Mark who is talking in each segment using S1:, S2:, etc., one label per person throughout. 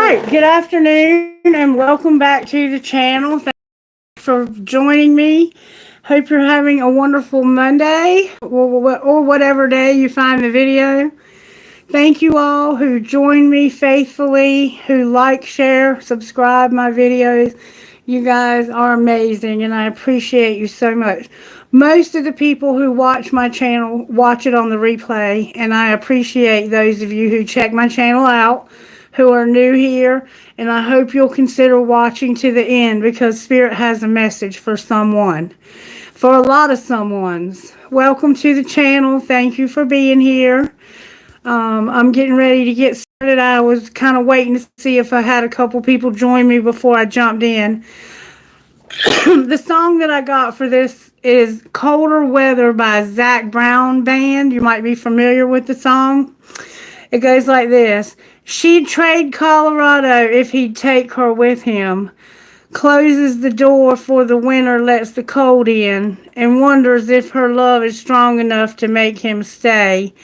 S1: right, good afternoon and welcome back to the channel. Thanks for joining me. Hope you're having a wonderful Monday or whatever day you find the video. Thank you all who join me faithfully, who like, share, subscribe my videos. You guys are amazing and I appreciate you so much. Most of the people who watch my channel watch it on the replay, and I appreciate those of you who check my channel out, who are new here, and I hope you'll consider watching to the end because Spirit has a message for someone, for a lot of someones. Welcome to the channel. Thank you for being here. I'm getting ready to get started. I was kind of waiting to see if I had a couple people join me before I jumped in. The song that I got for this is Colder Weather by Zac Brown Band. You might be familiar with the song. It goes like this. She'd trade Colorado if he'd take her with him. Closes the door for the winter, lets the cold in, and wonders if her love is strong enough to make him stay.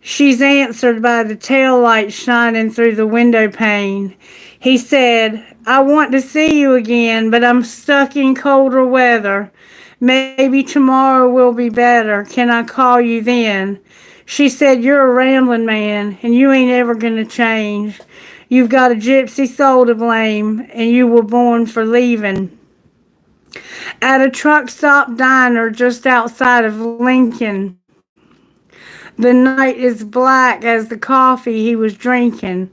S1: She's answered by the tail light shining through the window pane. He said, I want to see you again, but I'm stuck in colder weather. Maybe tomorrow will be better. Can I call you then? She said, you're a rambling man, and you ain't ever gonna change. You've got a gypsy soul to blame, and you were born for leaving. At a truck stop diner just outside of Lincoln, the night is black as the coffee he was drinking,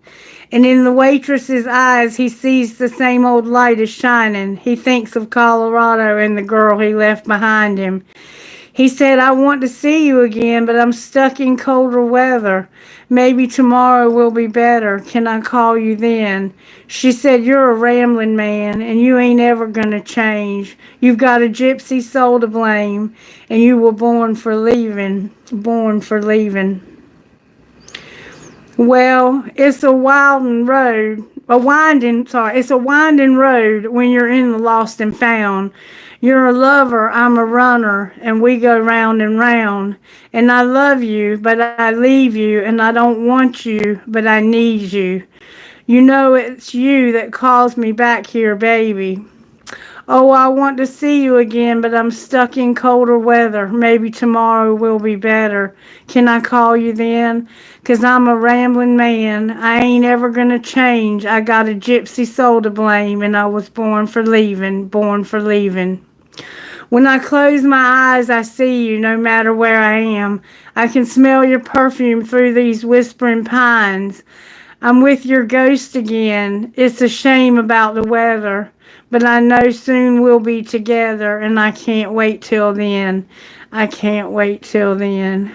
S1: and in the waitress's eyes he sees the same old light is shining. He thinks of Colorado and the girl he left behind him. He said, I want to see you again, but I'm stuck in colder weather. Maybe tomorrow will be better. Can I call you then? She said, you're a rambling man, and you ain't ever gonna change. You've got a gypsy soul to blame, and you were born for leaving. Born for leaving. Well, it's a winding road. It's a winding road when you're in the lost and found. You're a lover, I'm a runner, and we go round and round. And I love you, but I leave you, and I don't want you, but I need you. You know it's you that calls me back here, baby. Oh, I want to see you again, but I'm stuck in colder weather. Maybe tomorrow will be better. Can I call you then? 'Cause I'm a rambling man. I ain't ever gonna change. I got a gypsy soul to blame, and I was born for leaving, born for leaving. When I close my eyes, I see you no matter where I am. I can smell your perfume through these whispering pines. I'm with your ghost again. It's a shame about the weather, but I know soon we'll be together, and I can't wait till then. I can't wait till then.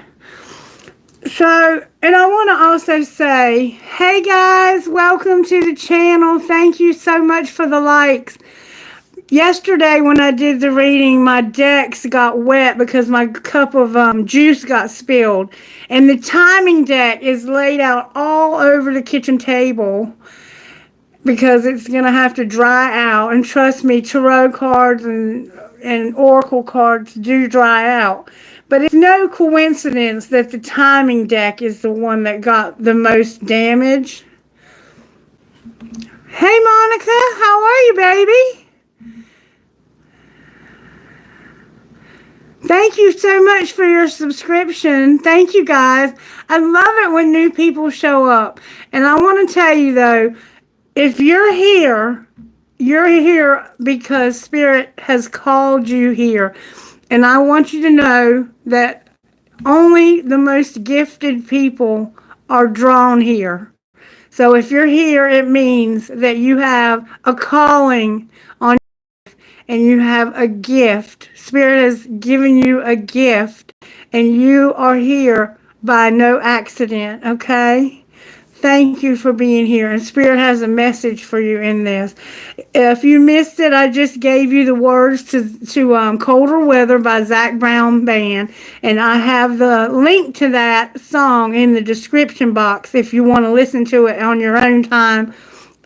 S1: So, and I want to also say, hey guys, welcome to the channel. Thank you so much for the likes. Yesterday when I did the reading, my decks got wet because my cup of juice got spilled. And the timing deck is laid out all over the kitchen table because it's going to have to dry out. And trust me, tarot cards and oracle cards do dry out. But it's no coincidence that the timing deck is the one that got the most damage. Hey Monica, how are you, baby? Thank you so much for your subscription. Thank you guys. I love it when new people show up. And I want to tell you though, if you're here because Spirit has called you here. And I want you to know that only the most gifted people are drawn here. So if you're here, it means that you have a calling on you and you have a gift. Spirit has given you a gift and you are here by no accident, okay? Thank you for being here, and Spirit has a message for you in this. If you missed it, I just gave you the words to Colder Weather by Zac Brown Band, and I have the link to that song in the description box if you want to listen to it on your own time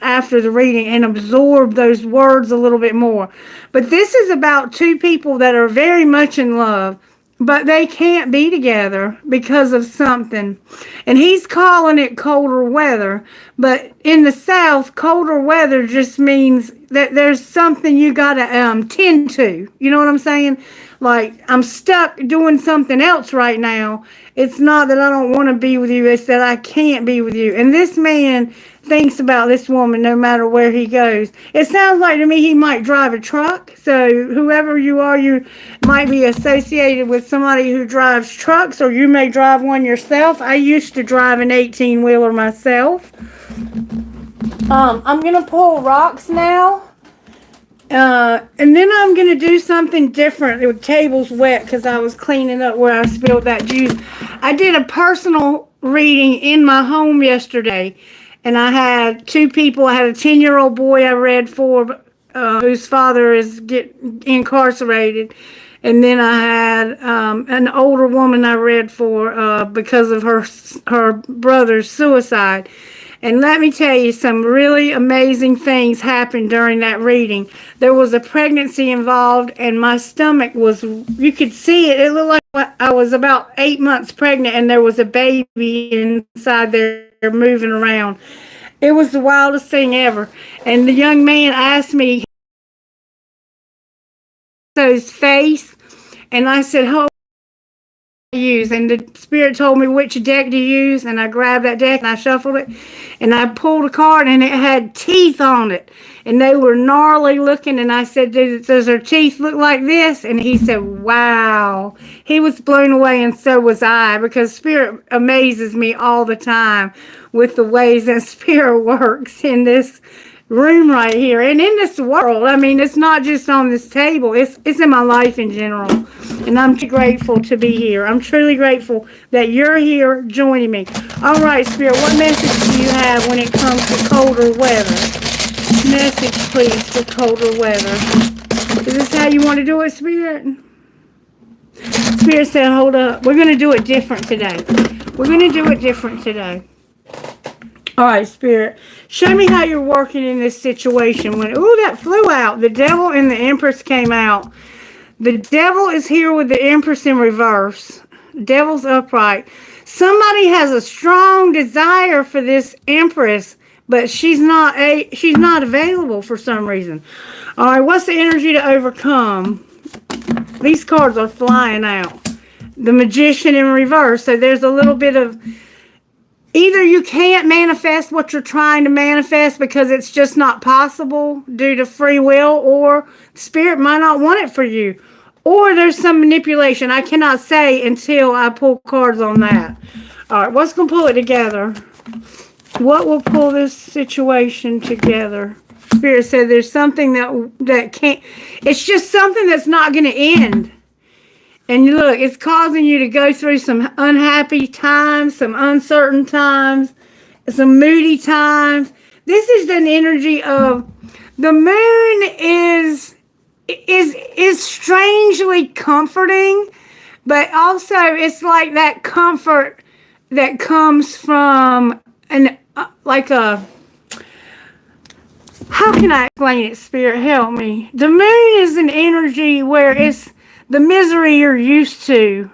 S1: after the reading and absorb those words a little bit more. But this is about two people that are very much in love, but they can't be together because of something. And he's calling it colder weather. But in the South, colder weather just means that there's something you got to tend to. You know what I'm saying? Like, I'm stuck doing something else right now. It's not that I don't want to be with you. It's that I can't be with you. And this man thinks about this woman no matter where he goes. It sounds like to me he might drive a truck. So whoever you are, you might be associated with somebody who drives trucks, or you may drive one yourself. I used to drive an 18-wheeler myself. I'm going to pull rocks now. And then I'm going to do something different. The table's wet because I was cleaning up where I spilled that juice. I did a personal reading in my home yesterday, and I had two people. I had a 10-year-old boy I read for, whose father is incarcerated. And then I had an older woman I read for because of her brother's suicide. And let me tell you, some really amazing things happened during that reading. There was a pregnancy involved, and my stomach was, you could see it. It looked like I was about 8 months pregnant, and there was a baby inside there moving around. It was the wildest thing ever. And the young man asked me his face, and I said, "Oh, use," and the spirit told me which deck to use, and I grabbed that deck and I shuffled it, and I pulled a card, and it had teeth on it, and they were gnarly looking. And I said, "Does her teeth look like this?" And he said, "Wow." He was blown away, and so was I, because spirit amazes me all the time with the ways that spirit works in this room right here and in this world. I mean, it's not just on this table, it's in my life in general. And I'm grateful to be here. I'm truly grateful that you're here joining me. All right, Spirit, what message do you have when it comes to colder weather? Message, please, for colder weather. Is this how you want to do it, Spirit? Spirit said, hold up. We're going to do it different today. We're going to do it different today. All right, Spirit, show me how you're working in this situation. When, ooh, that flew out. The devil and the Empress came out. The devil is here with the Empress in reverse. The devil's upright. Somebody has a strong desire for this Empress, but she's not available for some reason. All right, what's the energy to overcome? These cards are flying out. The Magician in reverse. So there's a little bit of, either you can't manifest what you're trying to manifest because it's just not possible due to free will, or Spirit might not want it for you. Or there's some manipulation. I cannot say until I pull cards on that. All right, what's going to pull it together? What will pull this situation together? Spirit said there's something that can't, it's just something that's not going to end. And look, it's causing you to go through some unhappy times, some uncertain times, some moody times. This is an energy of, the moon is strangely comforting, but also it's like that comfort that comes from how can I explain it, Spirit? Help me. The moon is an energy where it's the misery you're used to,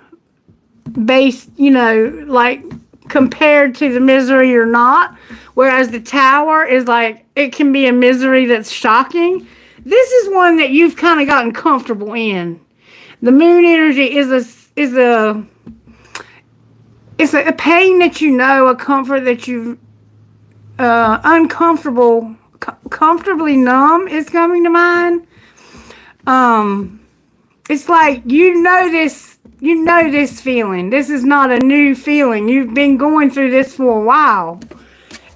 S1: based, like compared to the misery you're not. Whereas the Tower is like, it can be a misery that's shocking. This is one that you've kind of gotten comfortable in. The moon energy is a pain that a comfort that you've comfortably numb is coming to mind. It's like this feeling. This is not a new feeling. You've been going through this for a while,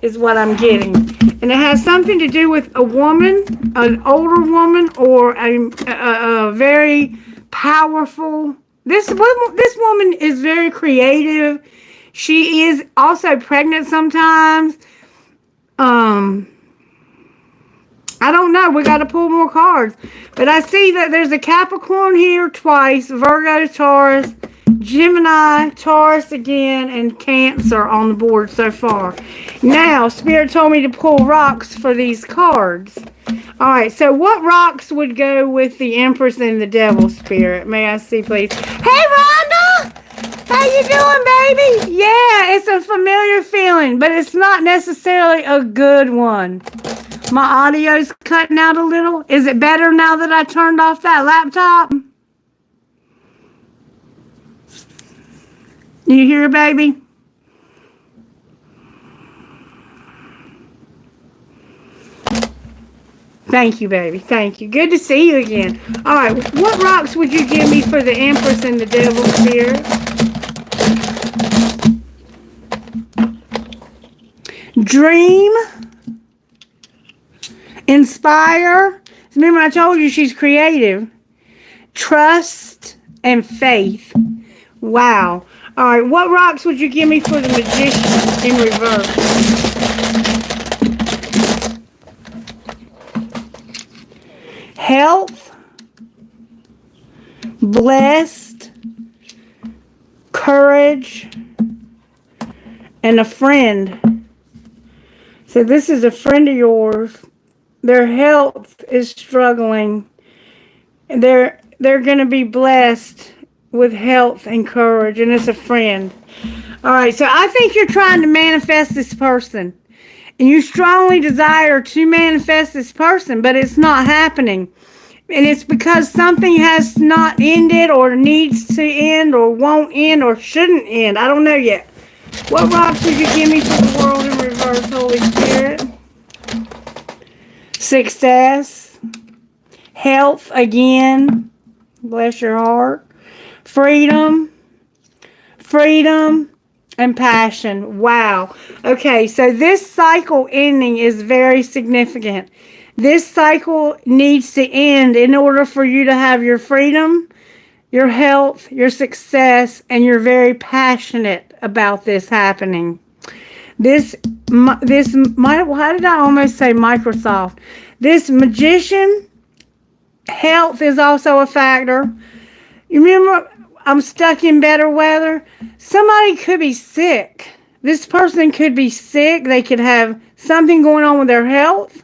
S1: is what I'm getting. And it has something to do with a woman, an older woman, or a very powerful. This woman is very creative. She is also pregnant sometimes. I don't know. We got to pull more cards. But I see that there's a Capricorn here twice, Virgo, Taurus, Gemini, Taurus again, and Cancer on the board so far. Now, Spirit told me to pull rocks for these cards. All right, so what rocks would go with the Empress and the Devil, Spirit? May I see, please? Hey, Rhonda! How you doing, baby? Yeah, it's a familiar feeling, but it's not necessarily a good one. My audio's cutting out a little. Is it better now that I turned off that laptop? You hear, baby? Thank you, baby. Thank you. Good to see you again. All right, what rocks would you give me for the Empress and the Devil Spirit? Dream. Inspire. Remember, I told you she's creative. Trust and faith. Wow. All right, what rocks would you give me for the Magician in reverse? Health, blessed, courage, and a friend. So this is a friend of yours. Their health is struggling. They're going to be blessed with health and courage, and it's a friend. All right, so I think you're trying to manifest this person. And you strongly desire to manifest this person, but it's not happening. And it's because something has not ended or needs to end or won't end or shouldn't end. I don't know yet. What rocks would you give me for the world in reverse, Holy Spirit? Success. Health again. Bless your heart. Freedom. Freedom. And passion. Wow. Okay, so this cycle ending is very significant. This cycle needs to end in order for you to have your freedom, your health, your success, and you're very passionate about this happening. How did I almost say Microsoft? This Magician, health is also a factor. You remember, I'm stuck in better weather. Somebody could be sick. This person could be sick. They could have something going on with their health.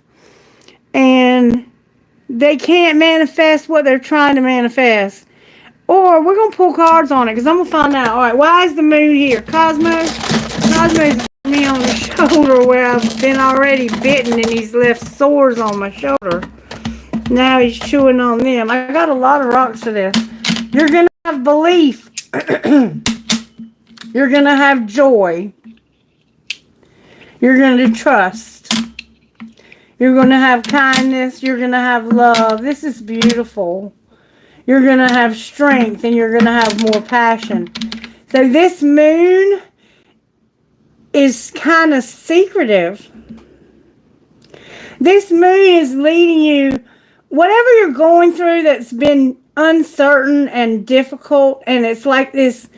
S1: And they can't manifest what they're trying to manifest. Or we're going to pull cards on it because I'm going to find out. All right, why is the moon here? Cosmos me on the shoulder where I've been already bitten and he's left sores on my shoulder. Now he's chewing on them. I got a lot of rocks for this. You're going to have belief. You're going to have joy. You're going to trust. You're going to have kindness. You're going to have love. This is beautiful. You're going to have strength and you're going to have more passion. So this moon is kind of secretive. This moon is leading you, whatever you're going through that's been uncertain and difficult, and it's like this,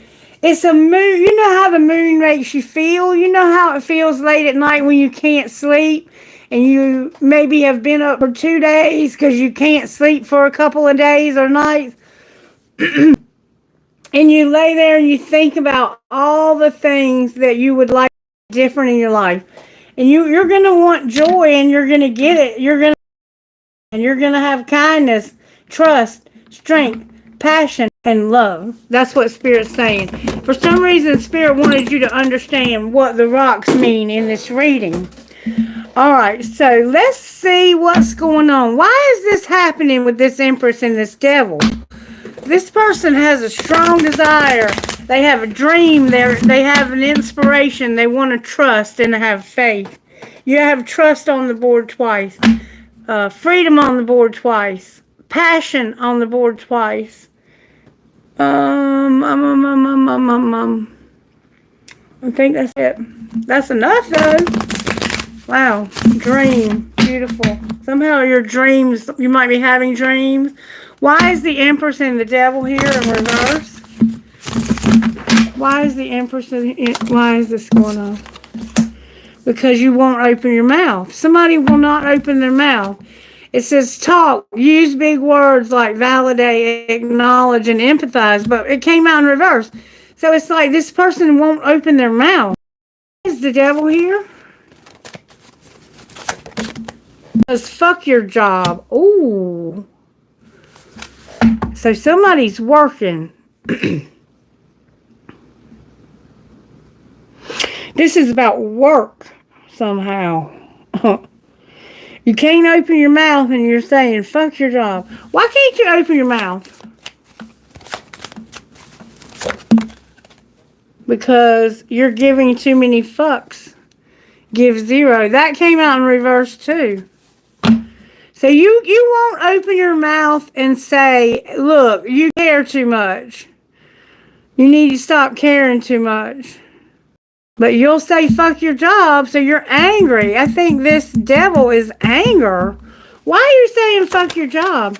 S1: it's a moon. You know how the moon makes you feel? You know how it feels late at night when you can't sleep and you maybe have been up for 2 days because you can't sleep for a couple of days or nights? And you lay there and you think about all the things that you would like different in your life. And you're going to want joy and you're going to get it. You're going to have kindness, trust, strength, passion, and love. That's what Spirit's saying. For some reason, Spirit wanted you to understand what the rocks mean in this reading. All right, so let's see what's going on. Why is this happening with this Empress and this Devil? This person has a strong desire. They have a dream. They have an inspiration. They want to trust and have faith. You have trust on the board twice. Freedom on the board twice. Passion on the board twice. I think that's it. That's enough though. Wow. Dream. Beautiful. Somehow your dreams, you might be having dreams. Why is the Empress and the Devil here in reverse? Why is the Empress why is this going on? Because you won't open your mouth. Somebody will not open their mouth. It says talk, use big words like validate, acknowledge, and empathize, but it came out in reverse. So it's like this person won't open their mouth. Why is the Devil here? Because fuck your job. Ooh. So somebody's working. This is about work somehow. You can't open your mouth and you're saying, fuck your job. Why can't you open your mouth? Because you're giving too many fucks. Give 0. That came out in reverse too. So you won't open your mouth and say, look, you care too much. You need to stop caring too much. But you'll say fuck your job, so you're angry. I think this devil is anger. Why are you saying fuck your job?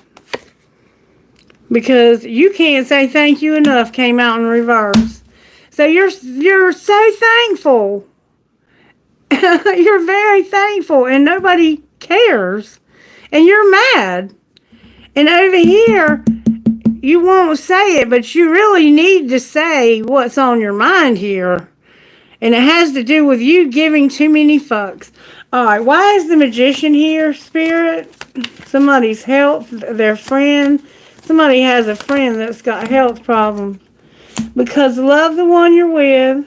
S1: Because you can't say thank you enough came out in reverse. So you're so thankful. You're very thankful and nobody cares. And you're mad. And over here, you won't say it, but you really need to say what's on your mind here. And it has to do with you giving too many fucks. Alright, why is the magician here, Spirit? Somebody's health, their friend. Somebody has a friend that's got health problems. Because love the one you're with.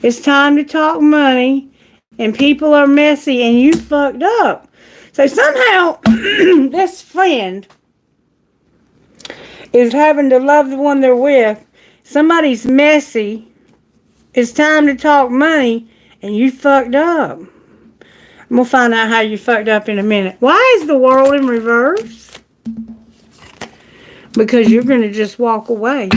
S1: It's time to talk money. And people are messy and you fucked up. So somehow, this friend is having to love the one they're with. Somebody's messy. It's time to talk money, and you fucked up. We'll find out how you fucked up in a minute. Why is the world in reverse? Because you're going to just walk away.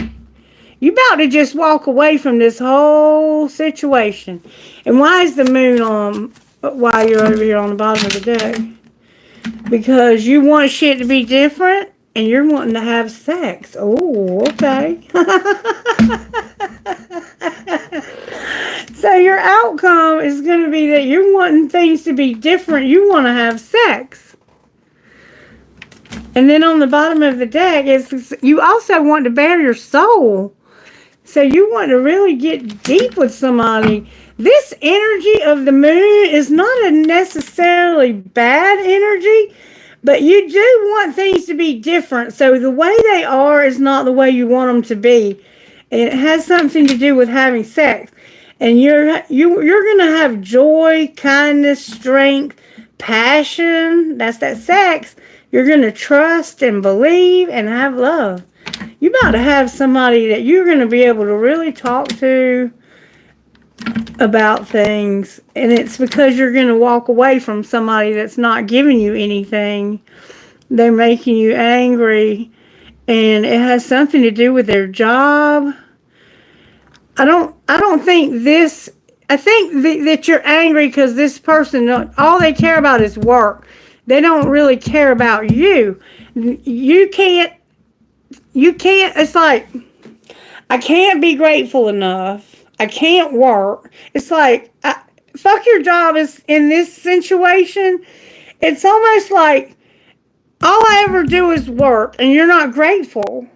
S1: You're about to just walk away from this whole situation. And why is the moon on while you're over here on the bottom of the deck? Because you want shit to be different, and you're wanting to have sex. Oh, okay. So your outcome is going to be that you're wanting things to be different. You want to have sex. And then on the bottom of the deck, you also want to bare your soul. So you want to really get deep with somebody. This energy of the moon is not a necessarily bad energy, but you do want things to be different. So the way they are is not the way you want them to be. And it has something to do with having sex. And you're going to have joy, kindness, strength, passion. That's that sex. You're going to trust and believe and have love. You're about to have somebody that you're going to be able to really talk to about things. And it's because you're going to walk away from somebody that's not giving you anything. They're making you angry. And it has something to do with their job. I don't think this, I think that you're angry because this person, all they care about is work. They don't really care about you. You can't, it's like, I can't be grateful enough. I can't work. It's like, fuck your job is in this situation. It's almost like all I ever do is work and you're not grateful.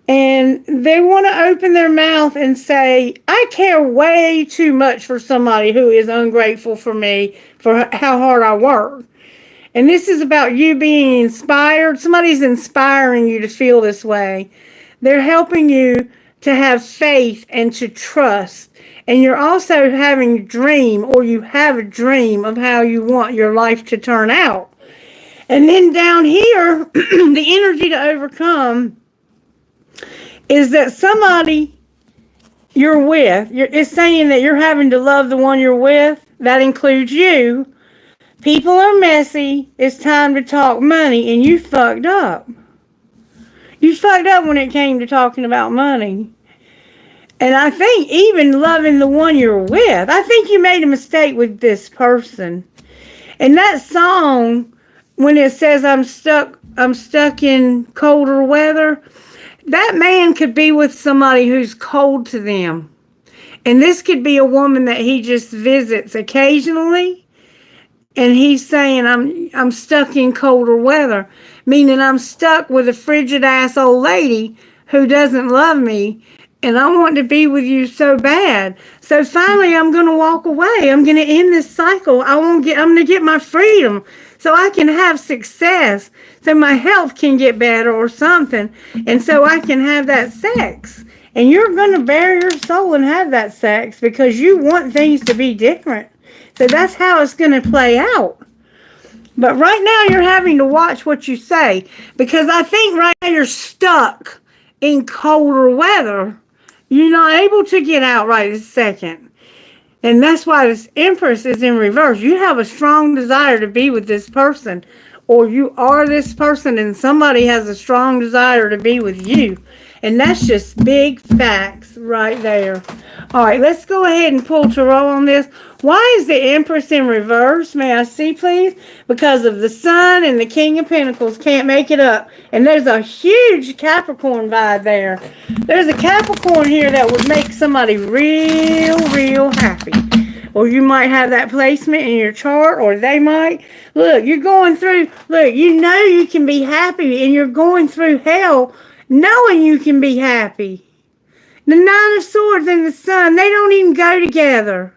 S1: And they want to open their mouth and say, I care way too much for somebody who is ungrateful for me for how hard I work. And this is about you being inspired. Somebody's inspiring you to feel this way. They're helping you to have faith and to trust. And you're also having a dream, or you have a dream of how you want your life to turn out. And then down here, the energy to overcome is that somebody you're with, it's saying that you're having to love the one you're with. That includes you. People are messy. It's time to talk money, and you fucked up. You fucked up when it came to talking about money. And I think even loving the one you're with, I think you made a mistake with this person. And that song, when it says I'm stuck in colder weather, that man could be with somebody who's cold to them. And this could be a woman that he just visits occasionally. And he's saying, I'm stuck in colder weather. Meaning I'm stuck with a frigid ass old lady who doesn't love me. And I want to be with you so bad. So finally I'm going to walk away. I'm going to end this cycle. I'm going to get my freedom so I can have success. So my health can get better or something. And so I can have that sex. And you're going to bare your soul and have that sex because you want things to be different. So that's how it's going to play out. But right now you're having to watch what you say because I think right now you're stuck in colder weather. You're not able to get out right this second. And that's why this Empress is in reverse. You have a strong desire to be with this person, or you are this person and somebody has a strong desire to be with you. And that's just big facts right there. All right, let's go ahead and pull tarot on this. Why is the Empress in reverse? May I see, please? Because of the Sun and the King of Pentacles can't make it up. And there's a huge Capricorn vibe there. There's a Capricorn here that would make somebody real happy. Or you might have that placement in your chart, or they might. Look, you're going through, look, you know you can be happy, and you're going through hell knowing you can be happy. The Nine of Swords and the Sun, they don't even go together.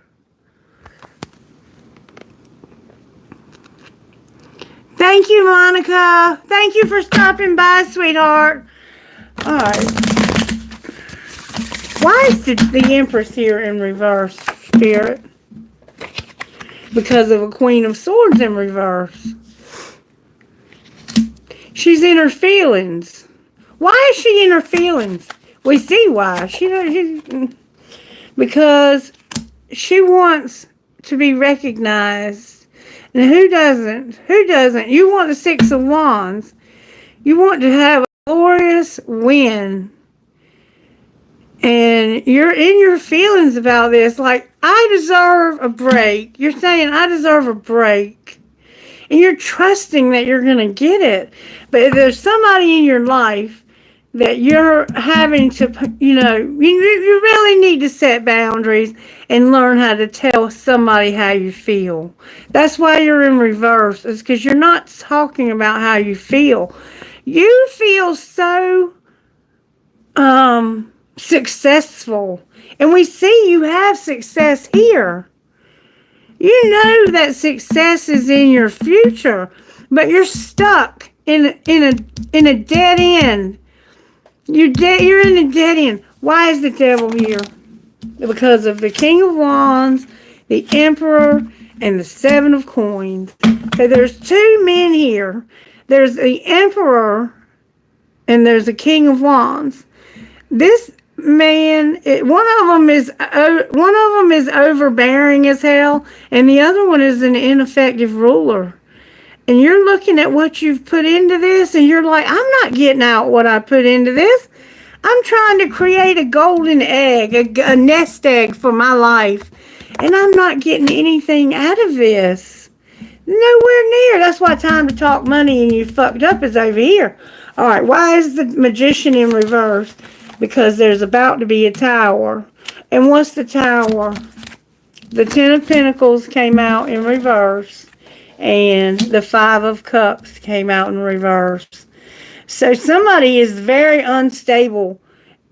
S1: Thank you, Monica. Thank you for stopping by, sweetheart. All right. Why is the Empress here in reverse, Spirit? Because of a Queen of Swords in reverse. She's in her feelings. Why is she in her feelings? We see why. Because she wants to be recognized. And who doesn't? Who doesn't? You want the Six of Wands. You want to have a glorious win. And you're in your feelings about this. Like, I deserve a break. You're saying, I deserve a break. And you're trusting that you're going to get it. But if there's somebody in your life that you're having to, you really need to set boundaries and learn how to tell somebody how you feel. That's why you're in reverse. It's because you're not talking about how you feel. You feel so successful. And we see you have success here. You know that success is in your future, but you're stuck in a dead end. You're in a dead end. Why is the Devil here? Because of the King of Wands, the Emperor, and the Seven of Coins. So there's two men here. There's the Emperor, and there's the King of Wands. This man, one of them is overbearing as hell, and the other one is an ineffective ruler. And you're looking at what you've put into this, and you're like, I'm not getting out what I put into this. I'm trying to create a golden egg, a nest egg for my life, and I'm not getting anything out of this. Nowhere near. That's why Time to Talk Money and You Fucked Up is over here. All right, why is the Magician in reverse? Because there's about to be a tower. And what's the tower? The Ten of Pentacles came out in reverse. And the Five of Cups came out in reverse. So somebody is very unstable.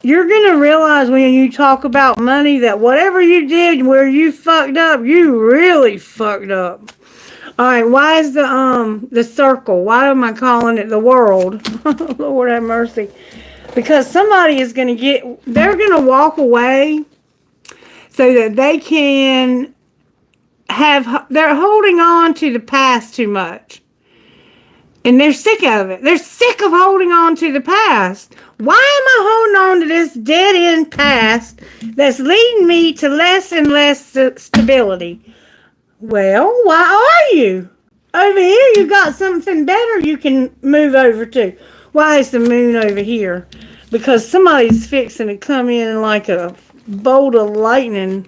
S1: You're going to realize when you talk about money that whatever you did where you fucked up, you really fucked up. All right, why is the circle? Why am I calling it the world? Lord have mercy. Because somebody is going to they're going to walk away so that they can they're holding on to the past too much. And they're sick of it. They're sick of holding on to the past. Why am I holding on to this dead-end past that's leading me to less and less stability? Well, why are you? Over here, you got something better you can move over to. Why is the Moon over here? Because somebody's fixing to come in like a bolt of lightning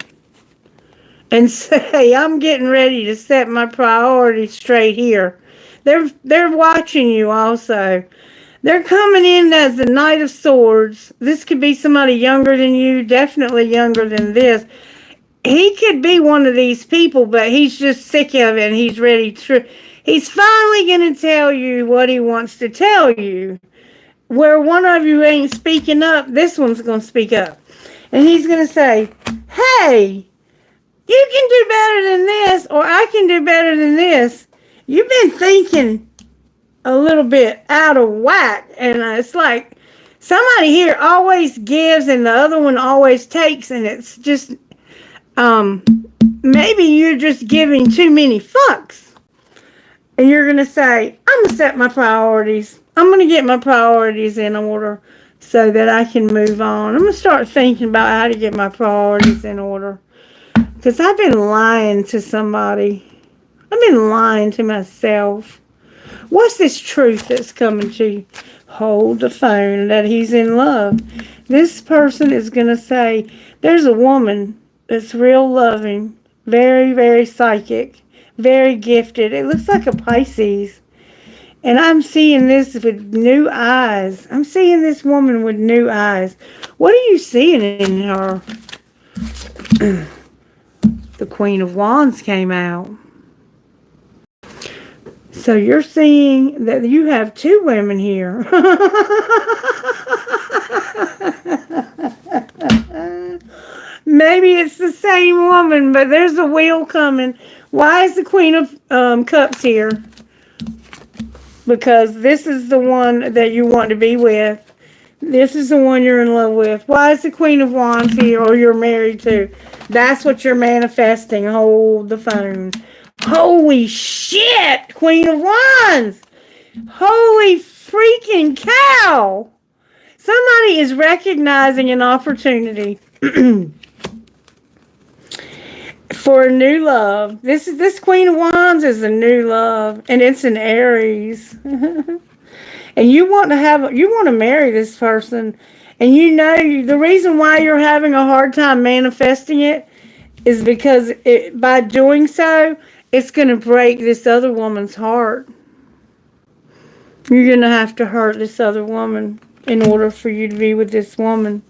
S1: and say, I'm getting ready to set my priorities straight here. They're watching you also. They're coming in as the Knight of Swords. This could be somebody younger than you, definitely younger than this. He could be one of these people, but he's just sick of it and he's ready to... He's finally going to tell you what he wants to tell you. Where one of you ain't speaking up, this one's going to speak up. And he's going to say, hey, you can do better than this, or I can do better than this. You've been thinking a little bit out of whack. And it's like Somebody here always gives and the other one always takes, and it's just, maybe you're just giving too many fucks. And you're going to say, I'm going to set my priorities. I'm going to get my priorities in order so that I can move on. I'm going to start thinking about how to get my priorities in order. Because I've been lying to somebody. I've been lying to myself. What's this truth that's coming to you? Hold the phone, that he's in love. This person is going to say, there's a woman that's real loving, very, very psychic, very gifted. It looks like a Pisces. And I'm seeing this with new eyes. I'm seeing this woman with new eyes. What are you seeing in her? The Queen of Wands came out. So you're seeing that you have two women here. Maybe it's the same woman, but there's a wheel coming. Why is the Queen of Cups here? Because this is the one that you want to be with. This is the one you're in love with. Why is the Queen of Wands here, or you're married to? That's what you're manifesting. Hold the phone. Holy shit, Queen of Wands. Holy freaking cow. Somebody is recognizing an opportunity for a new love. This Queen of Wands is a new love, and it's an Aries. And you want to marry this person, and you know the reason why you're having a hard time manifesting it is because by doing so, it's going to break this other woman's heart. You're going to have to hurt this other woman in order for you to be with this woman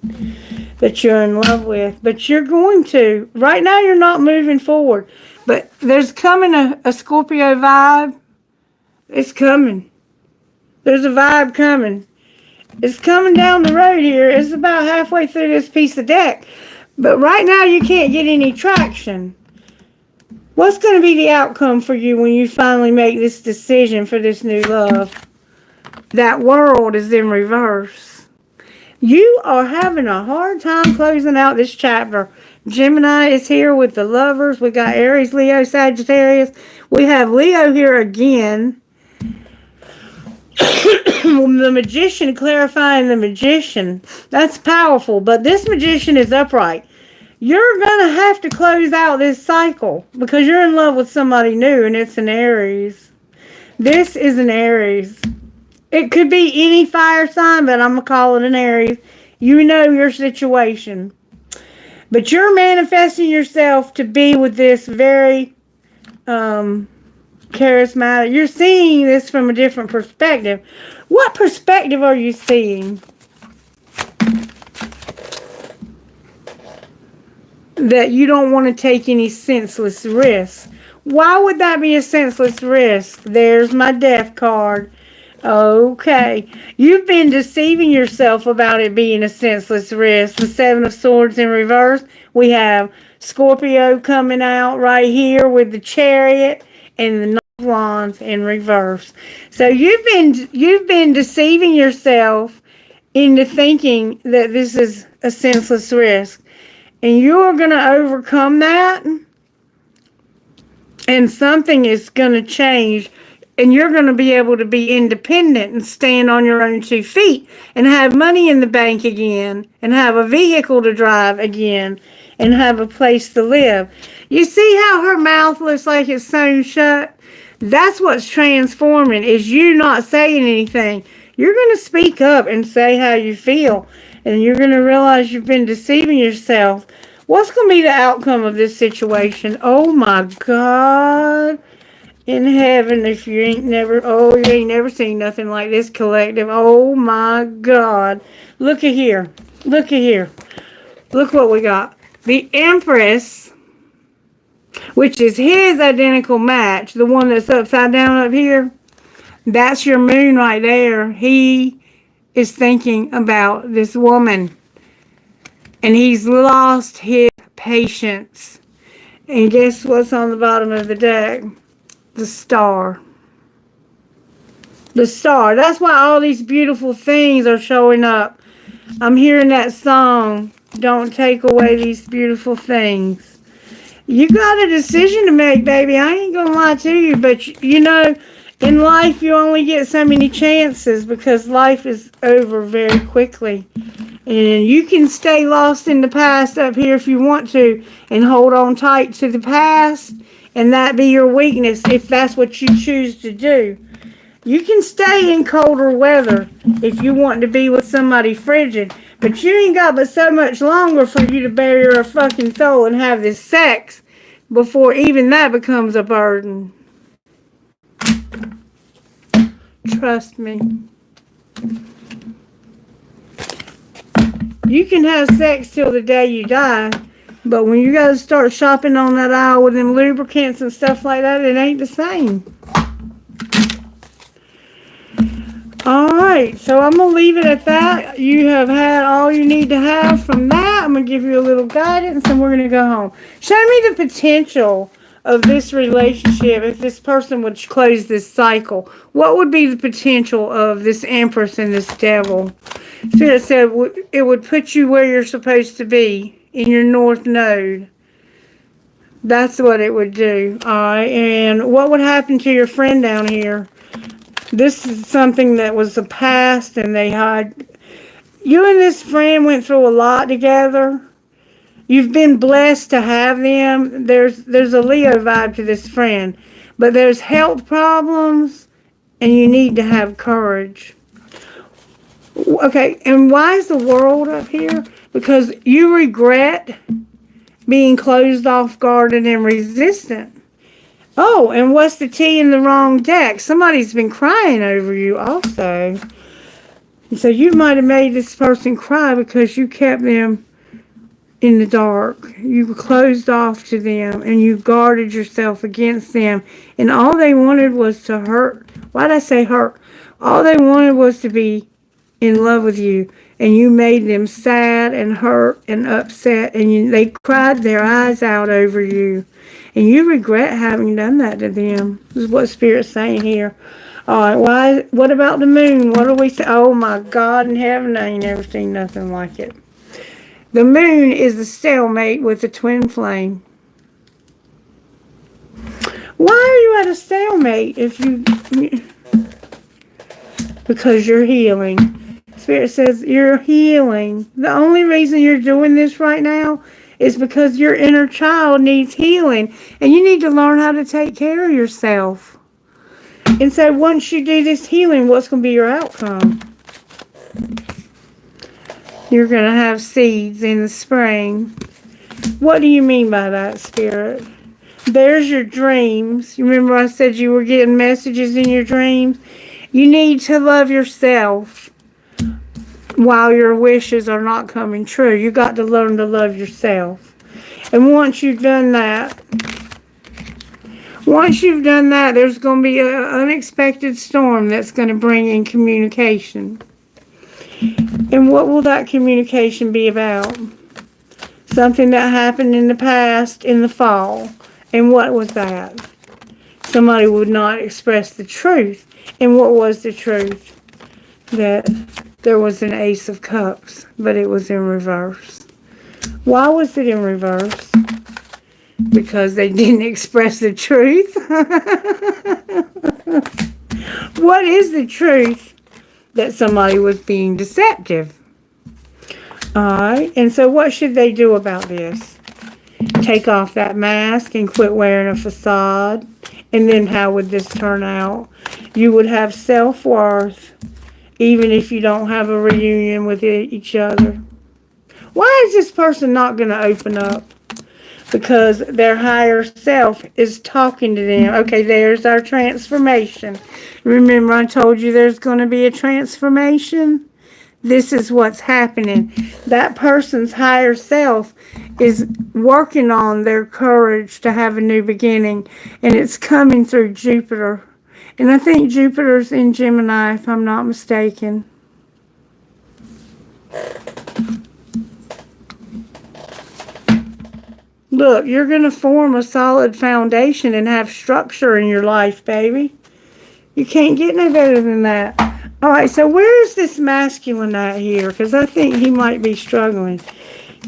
S1: that you're in love with. But you're going to. Right now, you're not moving forward. But there's coming a Scorpio vibe. It's coming. There's a vibe coming. It's coming down the road here. It's about halfway through this piece of deck. But right now, you can't get any traction. What's going to be the outcome for you when you finally make this decision for this new love? That world is in reverse. You are having a hard time closing out this chapter. Gemini is here with the lovers. We got Aries, Leo, Sagittarius. We have Leo here again. The Magician, clarifying the Magician. That's powerful, but this Magician is upright. You're going to have to close out this cycle because you're in love with somebody new, and it's an Aries. This is an Aries. It could be any fire sign, but I'm going to call it an Aries. You know your situation. But you're manifesting yourself to be with this very charismatic. You're seeing this from a different perspective. What perspective are you seeing? That you don't want to take any senseless risks. Why would that be a senseless risk? There's my death card. Okay. You've been deceiving yourself about it being a senseless risk. The Seven of Swords in reverse. We have Scorpio coming out right here with the Chariot and the Knight of Wands in reverse. So you've been deceiving yourself into thinking that this is a senseless risk. And you're going to overcome that. And something is going to change. And you're going to be able to be independent and stand on your own 2 feet. And have money in the bank again. And have a vehicle to drive again. And have a place to live. You see how her mouth looks like it's sewn shut? That's what's transforming. Is you not saying anything. You're going to speak up and say how you feel. And you're going to realize you've been deceiving yourself. What's going to be the outcome of this situation? Oh my God. In heaven, if you ain't never seen nothing like this, collective. Oh my God. Look at here. Look at here. Look what we got. The Empress, which is his identical match, the one that's upside down up here. That's your moon right there. He is thinking about this woman. And he's lost his patience. And guess what's on the bottom of the deck? The Star. The Star. That's why all these beautiful things are showing up I'm hearing that song, Don't Take Away These Beautiful Things. You got a decision to make, baby. I ain't gonna lie to you, but you know, in life you only get so many chances because life is over very quickly. And you can stay lost in the past up here if you want to and hold on tight to the past and that be your weakness if that's what you choose to do. You can stay in colder weather if you want to be with somebody frigid, but you ain't got but so much longer for you to bare your fucking soul and have this sex before even that becomes a burden. Trust me. You can have sex till the day you die, but when you gotta start shopping on that aisle with them lubricants and stuff like that, it ain't the same. Alright, so I'm going to leave it at that. You have had all you need to have from that. I'm going to give you a little guidance and we're going to go home. Show me the potential of this relationship if this person would close this cycle. What would be the potential of this Empress and this Devil? Spirit said it would put you where you're supposed to be, in your North Node. That's what it would do. Alright, and what would happen to your friend down here? This is something that was the past and they had... You and this friend went through a lot together. You've been blessed to have them. There's a Leo vibe to this friend. But there's health problems and you need to have courage. Okay, and why is the World up here? Because you regret being closed off, guarded, and resistant. Oh, and what's the T in the wrong deck? Somebody's been crying over you also. So you might have made this person cry because you kept them in the dark. You were closed off to them and you guarded yourself against them. And all they wanted was to hurt. Why'd I say hurt? All they wanted was to be in love with you. And you made them sad and hurt and upset. And they cried their eyes out over you. And you regret having done that to them. This is what Spirit's saying here. All right, what about the moon? What do we say? Oh, my God in heaven, I ain't never seen nothing like it. The moon is the stalemate with the twin flame. Why are you at a stalemate if you... Because you're healing. Spirit says you're healing. The only reason you're doing this right now is because your inner child needs healing. And you need to learn how to take care of yourself. And so once you do this healing, what's going to be your outcome? You're going to have seeds in the spring. What do you mean by that, Spirit? There's your dreams. You remember I said you were getting messages in your dreams? You need to love yourself while your wishes are not coming true. You got to learn to love yourself. And once you've done that, there's going to be an unexpected storm that's going to bring in communication. And what will that communication be about? Something that happened in the past, in the fall. And what was that? Somebody would not express the truth. And what was the truth? That there was an Ace of Cups, but it was in reverse. Why was it in reverse? Because they didn't express the truth. What is the truth? That somebody was being deceptive. Alright, and so what should they do about this? Take off that mask and quit wearing a facade. And then how would this turn out? You would have self-worth, even if you don't have a reunion with each other. Why is this person not going to open up? Because their higher self is talking to them. Okay, there's our transformation. Remember I told you there's going to be a transformation? This is what's happening. That person's higher self is working on their courage to have a new beginning. And it's coming through Jupiter. And I think Jupiter's in Gemini, if I'm not mistaken. Look, you're going to form a solid foundation and have structure in your life, baby. You can't get no better than that. All right, so where is this masculine at here? Because I think he might be struggling.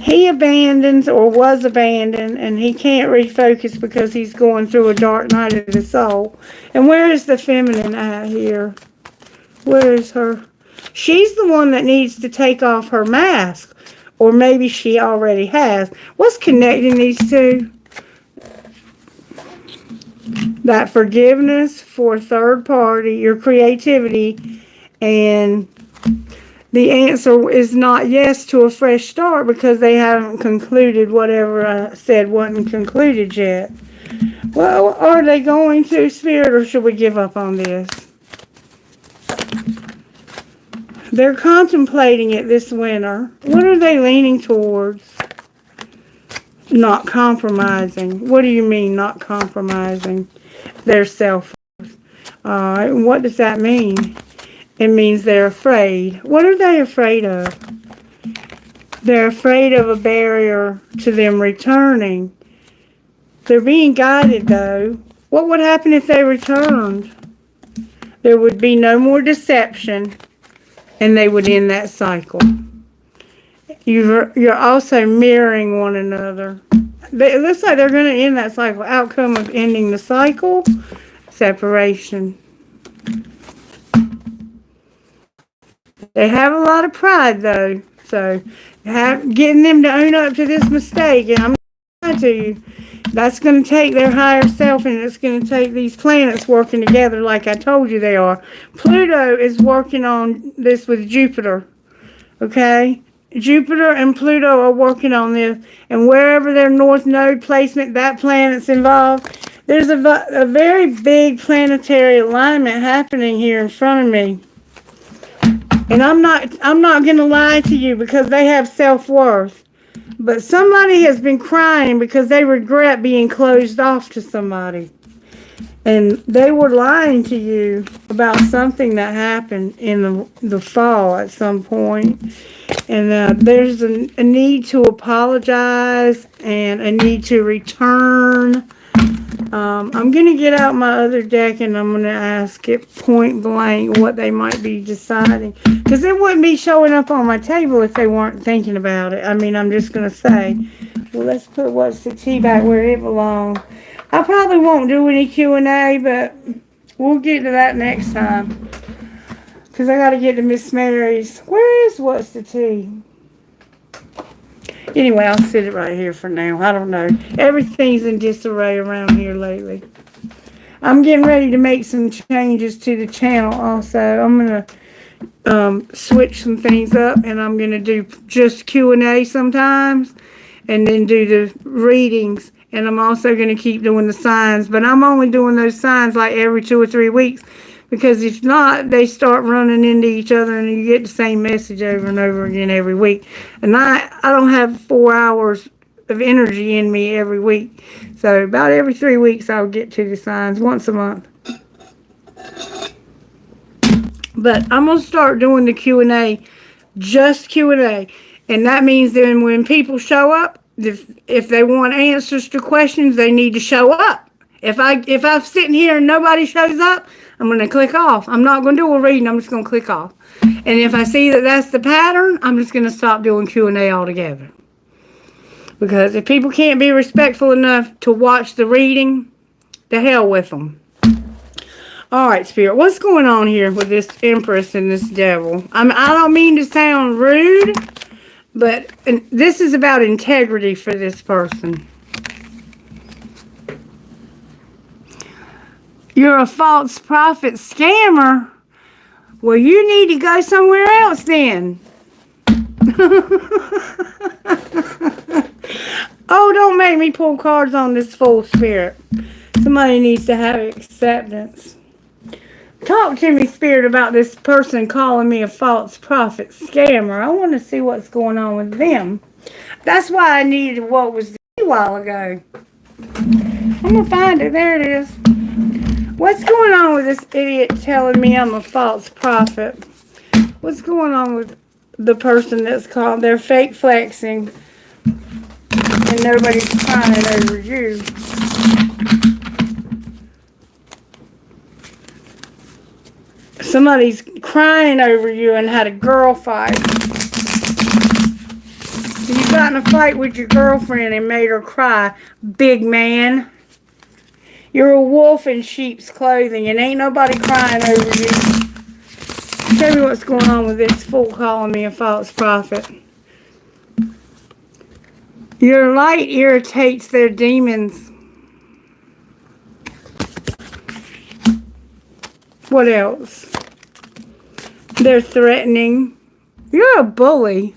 S1: He abandons or was abandoned, and he can't refocus because he's going through a dark night of the soul. And where is the feminine at here? Where is her? She's the one that needs to take off her mask. Or maybe she already has. What's connecting these two? That forgiveness for third party, your creativity, and the answer is not yes to a fresh start because they haven't concluded whatever I said wasn't concluded yet. Well, are they going to, Spirit, or should we give up on this? They're contemplating it this winter. What are they leaning towards? Not compromising. What do you mean, not compromising? Their self-worth. All right, what does that mean? It means they're afraid. What are they afraid of? They're afraid of a barrier to them returning. They're being guided, though. What would happen if they returned? There would be no more deception, and they would end that cycle. You're also mirroring one another. It looks like they're going to end that cycle. Outcome of ending the cycle, separation. They have a lot of pride, though. So, getting them to own up to this mistake, and I'm not going to you, that's going to take their higher self, and it's going to take these planets working together like I told you they are. Pluto is working on this with Jupiter, okay? Jupiter and Pluto are working on this, and wherever their north node placement, that planet's involved, there's a very big planetary alignment happening here in front of me. And I'm not going to lie to you because they have self-worth. But somebody has been crying because they regret being closed off to somebody. And they were lying to you about something that happened in the fall at some point. And there's a need to apologize and a need to return. I'm going to get out my other deck and I'm going to ask it point blank what they might be deciding. Because it wouldn't be showing up on my table if they weren't thinking about it. I mean, I'm just going to say, well, let's put what's the tea back where it belongs. I probably won't do any Q&A, but we'll get to that next time. Because I got to get to Miss Mary's. Where is what's the tea? Anyway, I'll sit it right here for now. I don't know. Everything's in disarray around here lately. I'm getting ready to make some changes to the channel also. I'm going to switch some things up, and I'm going to do just Q&A sometimes, and then do the readings. And I'm also going to keep doing the signs. But I'm only doing those signs like every 2 or 3 weeks. Because if not, they start running into each other and you get the same message over and over again every week. And I don't have 4 hours of energy in me every week. So about every 3 weeks I'll get to the signs once a month. But I'm going to start doing the Q&A, just Q&A. And that means then when people show up, if they want answers to questions, they need to show up. If I'm sitting here and nobody shows up, I'm going to click off. I'm not going to do a reading. I'm just going to click off. And if I see that that's the pattern, I'm just going to stop doing Q&A altogether. Because if people can't be respectful enough to watch the reading, the hell with them. All right, Spirit, what's going on here with this Empress and this Devil? I don't mean to sound rude, but this is about integrity for this person. You're a false prophet scammer. Well, you need to go somewhere else then. Oh, don't make me pull cards on this Fool, Spirit. Somebody needs to have acceptance. Talk to me, Spirit, about this person calling me a false prophet scammer. I want to see what's going on with them. That's why I needed what was a while ago. I'm going to find it. There it is. What's going on with this idiot telling me I'm a false prophet? What's going on with the person that's called, they're fake flexing and nobody's crying over you? Somebody's crying over you and had a girl fight. You got in a fight with your girlfriend and made her cry. Big man. You're a wolf in sheep's clothing and ain't nobody crying over you. Tell me what's going on with this fool calling me a false prophet. Your light irritates their demons. What else? They're threatening. You're a bully.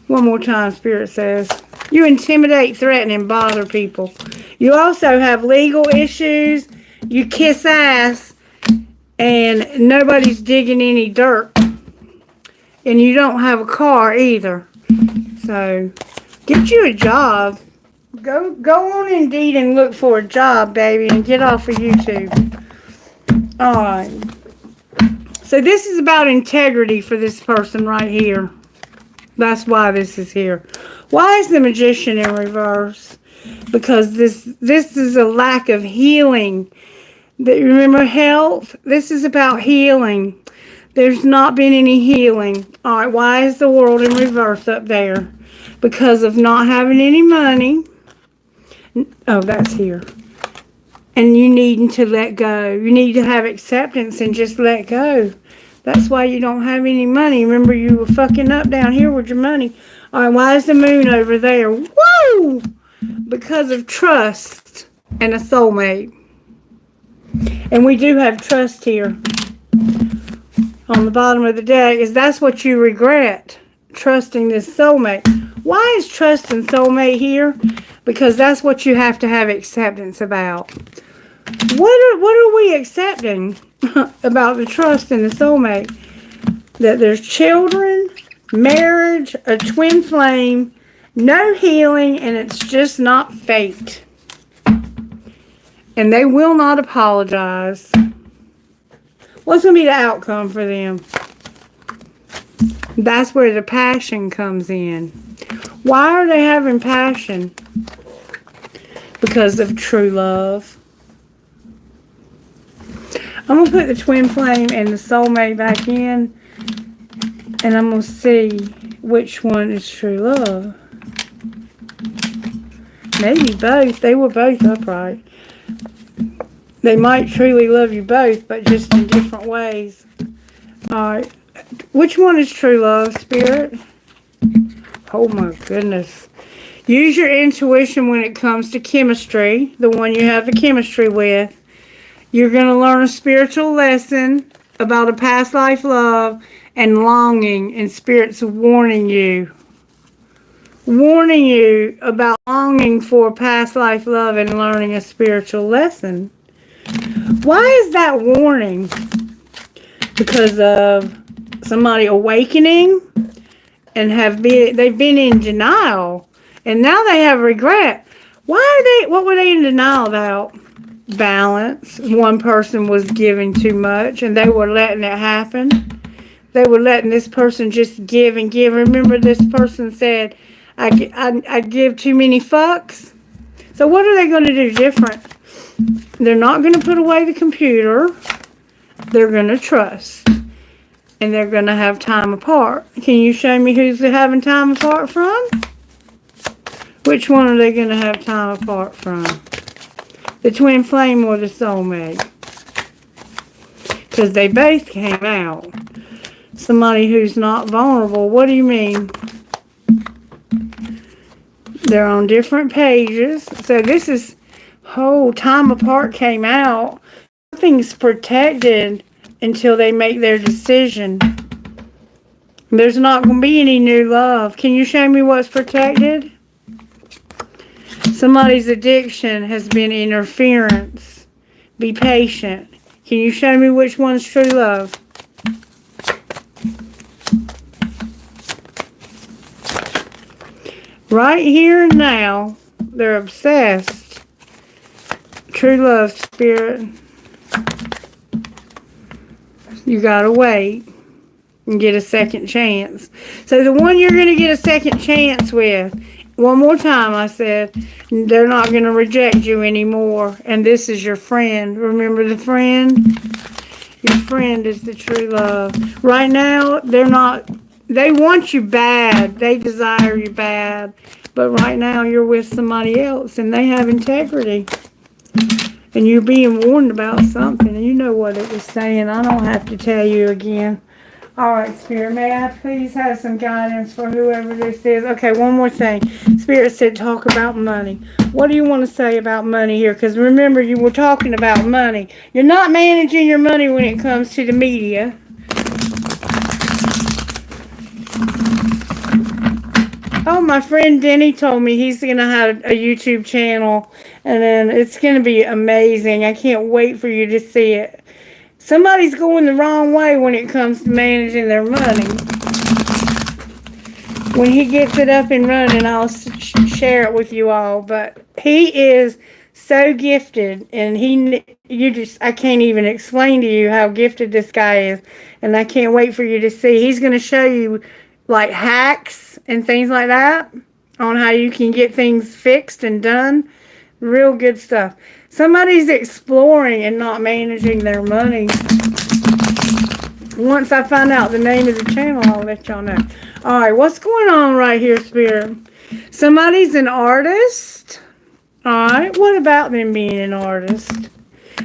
S1: One more time, Spirit says. You intimidate, threaten, and bother people. You also have legal issues. You kiss ass, and nobody's digging any dirt. And you don't have a car either. So, get you a job. Go on Indeed and look for a job, baby, and get off of YouTube. Alright. So this is about integrity for this person right here. That's why this is here. Why is the Magician in reverse? Because this is a lack of healing. Remember health? This is about healing. There's not been any healing. Alright, why is the World in reverse up there? Because of not having any money. Oh, that's here. And you needing to let go. You need to have acceptance and just let go. That's why you don't have any money. Remember, you were fucking up down here with your money. All right, why is the Moon over there? Woo! Because of trust and a soulmate. And we do have trust here. On the bottom of the deck is that's what you regret. Trusting this soulmate. Why is trust and soulmate here? Because that's what you have to have acceptance about. What are we accepting about the trust and the soulmate? That there's children, marriage, a twin flame, no healing, and it's just not fate. And they will not apologize. What's going to be the outcome for them? That's where the passion comes in. Why are they having passion? Because of true love. I'm going to put the twin flame and the soulmate back in. And I'm going to see which one is true love. Maybe both. They were both upright. They might truly love you both, but just in different ways. Alright. Which one is true love, Spirit? Oh my goodness. Use your intuition when it comes to chemistry. The one you have the chemistry with. You're going to learn a spiritual lesson about a past life love and longing. And Spirit's warning you. Warning you about longing for past life love and learning a spiritual lesson. Why is that warning? Because of somebody awakening and they've been in denial. And now they have regret. What were they in denial about? Balance. One person was giving too much and they were letting it happen. They were letting this person just give and give. Remember, this person said, I give too many fucks. So what are they going to do different? They're not going to put away the computer. They're going to trust. And they're going to have time apart. Can you show me who's they're having time apart from? Which one are they going to have time apart from? The twin flame or the soulmate? Because they both came out. Somebody who's not vulnerable. What do you mean? They're on different pages. So this is, time apart came out. Nothing's protected until they make their decision. There's not going to be any new love. Can you show me what's protected? Somebody's addiction has been interference. Be patient. Can you show me which one's true love? Right here and now, they're obsessed. True love, Spirit. You gotta wait and get a second chance. So the one you're going to get a second chance with, one more time I said, they're not going to reject you anymore. And this is your friend. Remember the friend? Your friend is the true love. Right now, they want you bad. They desire you bad. But right now, you're with somebody else, and they have integrity. And you're being warned about something, and you know what it was saying. I don't have to tell you again. All right, Spirit, may I please have some guidance for whoever this is? Okay, one more thing. Spirit said talk about money. What do you want to say about money here? Because remember, you were talking about money. You're not managing your money when it comes to the media. Oh, my friend Denny told me he's going to have a YouTube channel, and then it's going to be amazing. I can't wait for you to see it. Somebody's going the wrong way when it comes to managing their money. When he gets it up and running, I'll share it with you all. But he is so gifted, and I can't even explain to you how gifted this guy is. And I can't wait for you to see. He's going to show you like hacks and things like that on how you can get things fixed and done. Real good stuff. Somebody's exploring and not managing their money. Once I find out the name of the channel, I'll let y'all know. All right, what's going on right here, Spirit? Somebody's an artist. All right, what about them being an artist?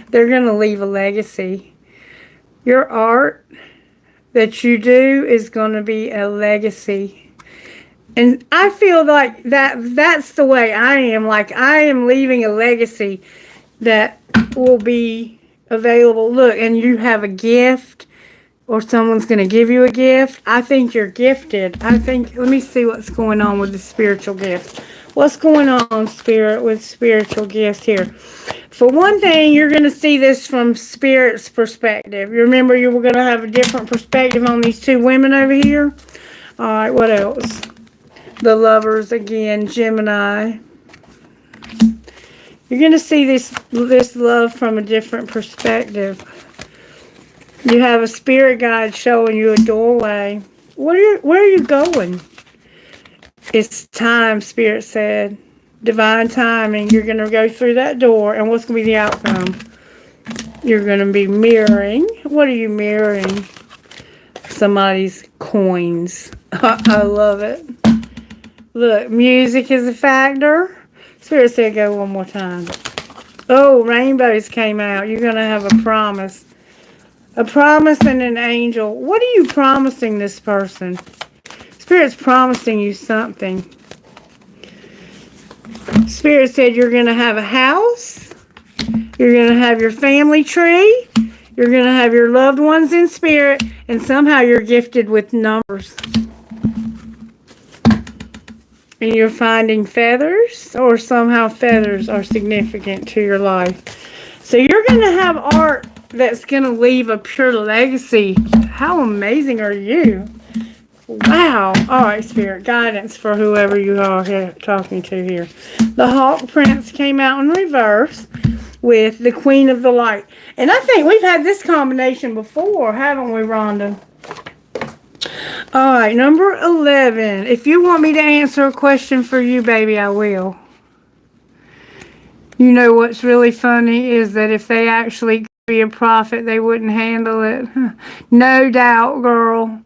S1: They're going to leave a legacy. Your art that you do is going to be a legacy. And I feel like that's the way I am. Like, I am leaving a legacy that will be available. Look, and you have a gift, or someone's going to give you a gift. I think you're gifted. Let me see what's going on with the spiritual gifts. What's going on, Spirit, with spiritual gifts here? For one thing, you're going to see this from Spirit's perspective. You remember you were going to have a different perspective on these two women over here? All right, what else? The Lovers again, Gemini. You're going to see this love from a different perspective. You have a spirit guide showing you a doorway. Where are you going? It's time, Spirit said. Divine timing. You're going to go through that door, and what's going to be the outcome? You're going to be mirroring. What are you mirroring? Somebody's coins. I love it. Look, music is a factor. Spirit said go one more time. Oh, rainbows came out. You're going to have a promise. A promise and an angel. What are you promising this person? Spirit's promising you something. Spirit said you're going to have a house. You're going to have your family tree. You're going to have your loved ones in spirit. And somehow you're gifted with numbers. And you're finding feathers, or somehow feathers are significant to your life. So you're going to have art that's going to leave a pure legacy. How amazing are you? Wow. All right, Spirit, guidance for whoever you are here, talking to here. The Hawk Prince came out in reverse with the Queen of the Light. And I think we've had this combination before, haven't we, Rhonda? All right, number 11. If you want me to answer a question for you, baby, I will. You know what's really funny is that if they actually could be a prophet, they wouldn't handle it. No doubt, girl.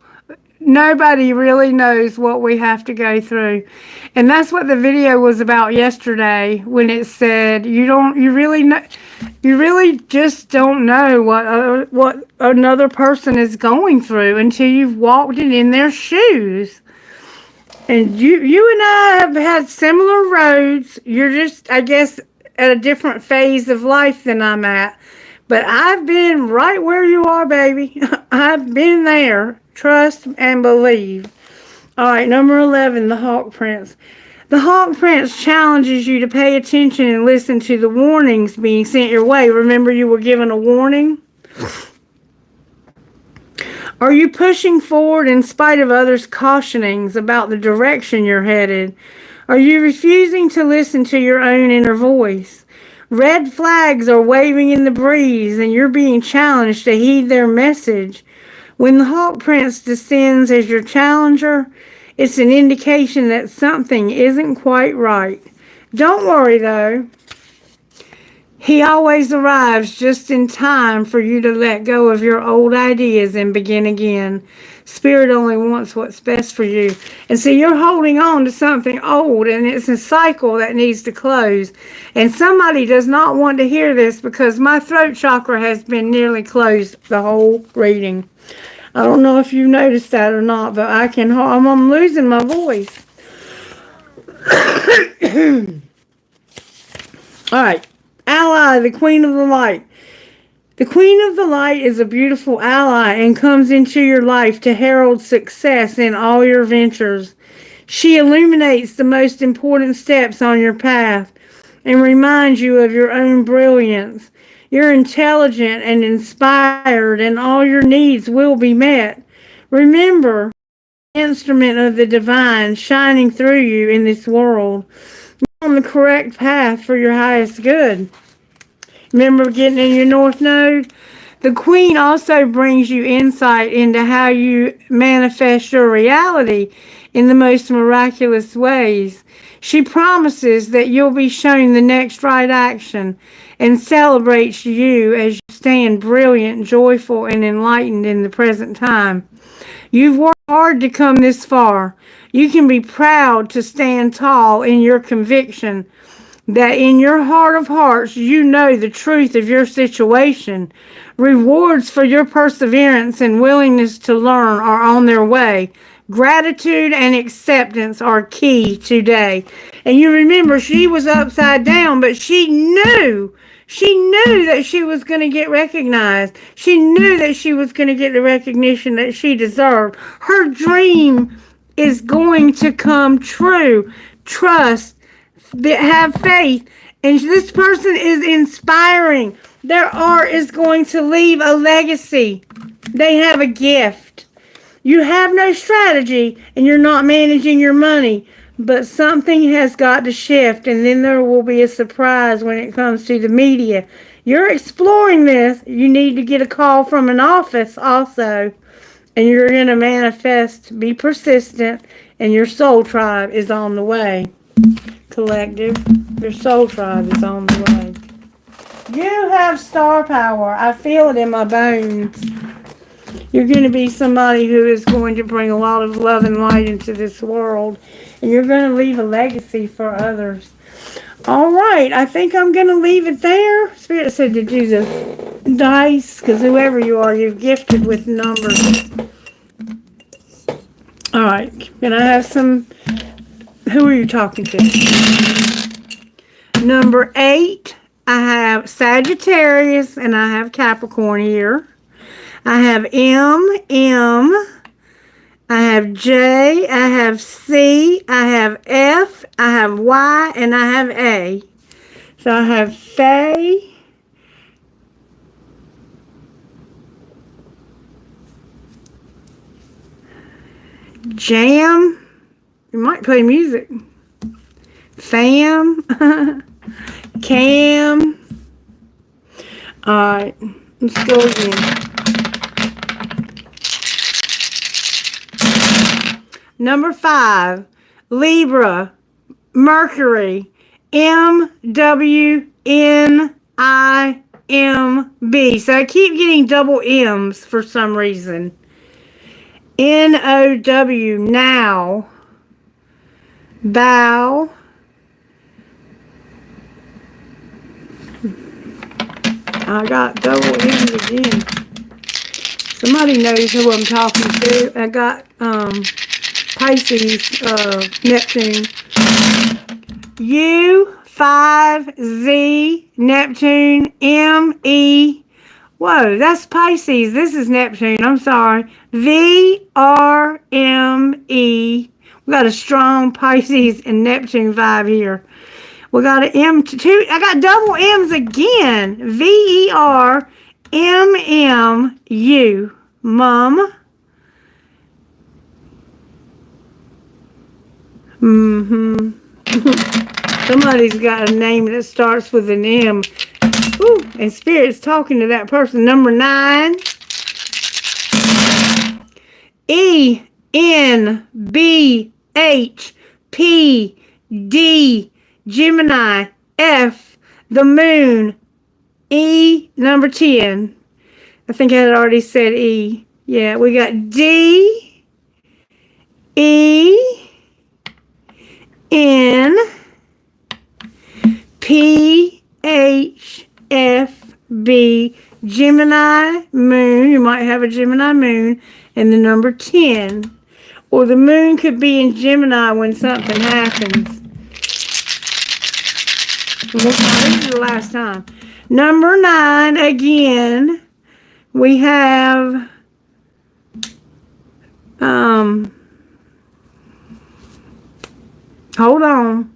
S1: Nobody really knows what we have to go through. And that's what the video was about yesterday when it said you really just don't know what another person is going through until you've walked it in their shoes. And you and I have had similar roads. You're just, I guess, at a different phase of life than I'm at. But I've been right where you are, baby. I've been there. Trust and believe. All right, number 11, the Hawk Prince. The Hawk Prince challenges you to pay attention and listen to the warnings being sent your way. Remember, you were given a warning? Are you pushing forward in spite of others' cautionings about the direction you're headed? Are you refusing to listen to your own inner voice? Red flags are waving in the breeze, and you're being challenged to heed their message. When the Hawk Prince descends as your challenger, it's an indication that something isn't quite right. Don't worry, though. He always arrives just in time for you to let go of your old ideas and begin again. Spirit only wants what's best for you. And see, you're holding on to something old, and it's a cycle that needs to close. And somebody does not want to hear this because my throat chakra has been nearly closed the whole reading. I don't know if you noticed that or not, but I'm losing my voice. All right. Ally, the Queen of the Light. The Queen of the Light is a beautiful ally and comes into your life to herald success in all your ventures. She illuminates the most important steps on your path and reminds you of your own brilliance. You're intelligent and inspired, and all your needs will be met. Remember, instrument of the divine shining through you in this world. You're on the correct path for your highest good. Remember getting in your North Node? The Queen also brings you insight into how you manifest your reality in the most miraculous ways. She promises that you'll be shown the next right action and celebrates you as you stand brilliant, joyful, and enlightened in the present time. You've worked hard to come this far. You can be proud to stand tall in your conviction that in your heart of hearts you know the truth of your situation. Rewards for your perseverance and willingness to learn are on their way. Gratitude and acceptance are key today. And you remember, she was upside down, but she knew that she was going to get recognized. She knew that she was going to get the recognition that she deserved. Her dream is going to come true. Trust, have faith, and this person is inspiring. Their art is going to leave a legacy. They have a gift. You have no strategy and you're not managing your money, but something has got to shift, and then there will be a surprise when it comes to the media. You're exploring this. You need to get a call from an office also, and you're going to manifest. Be persistent, and your soul tribe is on the way. Collective, your soul tribe is on the way. You have star power. I feel it in my bones. You're going to be somebody who is going to bring a lot of love and light into this world, and you're going to leave a legacy for others. All right, I think I'm going to leave it there. Spirit said to do the dice, because whoever you are, you're gifted with numbers. All right, can I have some? Who are you talking to? Number 8, I have Sagittarius, and I have Capricorn here. I have M, I have J, I have C, I have F, I have Y, and I have A. So I have Faye, Jam, you might play music, Fam, Cam. Alright, let's go again. Number 5, Libra, Mercury, MWNIMB. So I keep getting double M's for some reason. NOW, now. Bow. I got double M's again. Somebody knows who I'm talking to. I got Pisces, Neptune. U5Z, Neptune, ME. Whoa, that's Pisces. This is Neptune. I'm sorry. VRME. We got a strong Pisces and Neptune vibe here. We got an M2. I got double M's again. VERMMU. Mom. Somebody's got a name that starts with an M. Ooh, and Spirit's talking to that person. Number 9. ENBHPD. Gemini. F. The moon. E, number 10. I think I had already said E. Yeah, we got D, E, N, P, H, F, B, Gemini, moon. You might have a Gemini moon. And the number 10. Or the moon could be in Gemini when something happens. This is the last time. Number 9, again, we have, hold on.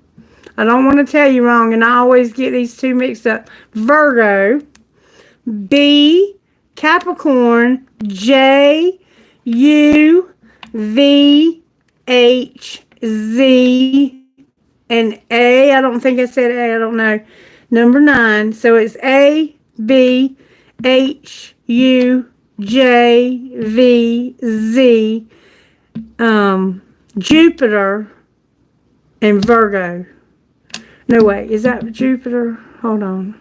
S1: I don't want to tell you wrong, and I always get these two mixed up. Virgo, B, Capricorn, J, U, V, H, Z, and A. I don't think I said A. I don't know. Number 9. So it's A, B, H, U, J, V, Z, Jupiter, and Virgo. No, wait. Is that Jupiter? Hold on.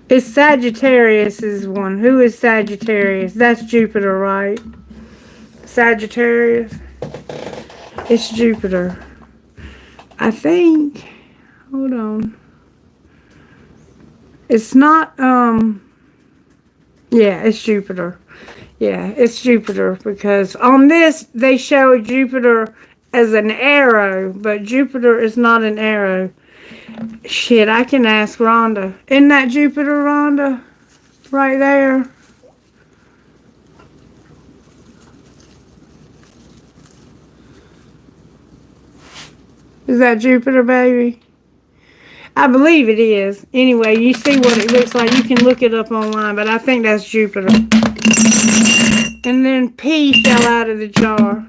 S1: It's Sagittarius is one. Who is Sagittarius? That's Jupiter, right? Sagittarius. It's Jupiter. I think. Hold on. It's not, yeah, it's Jupiter. Yeah, it's Jupiter because on this, they show Jupiter as an arrow, but Jupiter is not an arrow. Shit, I can ask Rhonda. Isn't that Jupiter, Rhonda? Right there. Is that Jupiter, baby? I believe it is. Anyway, you see what it looks like. You can look it up online, but I think that's Jupiter. And then P fell out of the jar.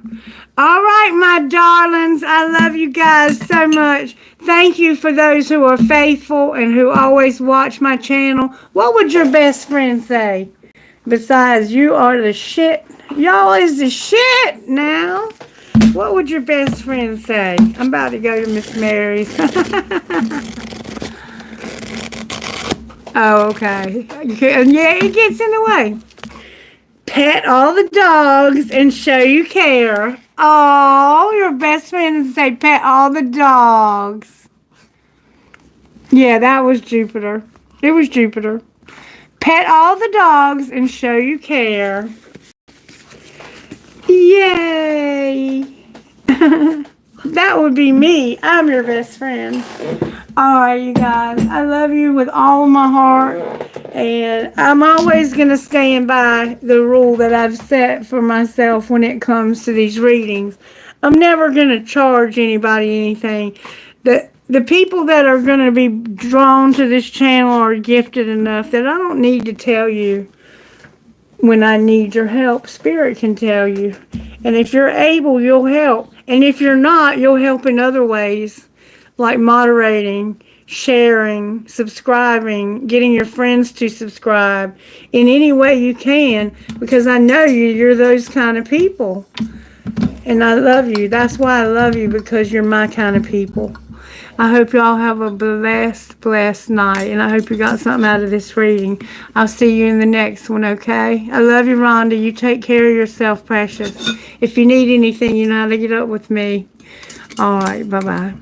S1: All right, my darlings. I love you guys so much. Thank you for those who are faithful and who always watch my channel. What would your best friend say? Besides, you are the shit. Y'all is the shit now. What would your best friend say? I'm about to go to Miss Mary's. Oh, okay. Yeah, it gets in the way. Pet all the dogs and show you care. Oh, your best friend would say pet all the dogs. Yeah, that was Jupiter. It was Jupiter. Pet all the dogs and show you care. Yay. That would be me. I'm your best friend. Alright, you guys. I love you with all of my heart. And I'm always going to stand by the rule that I've set for myself when it comes to these readings. I'm never going to charge anybody anything. The people that are going to be drawn to this channel are gifted enough that I don't need to tell you when I need your help. Spirit can tell you. And if you're able, you'll help. And if you're not, you'll help in other ways, like moderating, sharing, subscribing, getting your friends to subscribe in any way you can, because I know you're those kind of people. And I love you. That's why I love you, because you're my kind of people. I hope y'all have a blessed night, and I hope you got something out of this reading. I'll see you in the next one, okay? I love you, Rhonda. You take care of yourself, precious. If you need anything, you know how to get up with me. All right, bye-bye.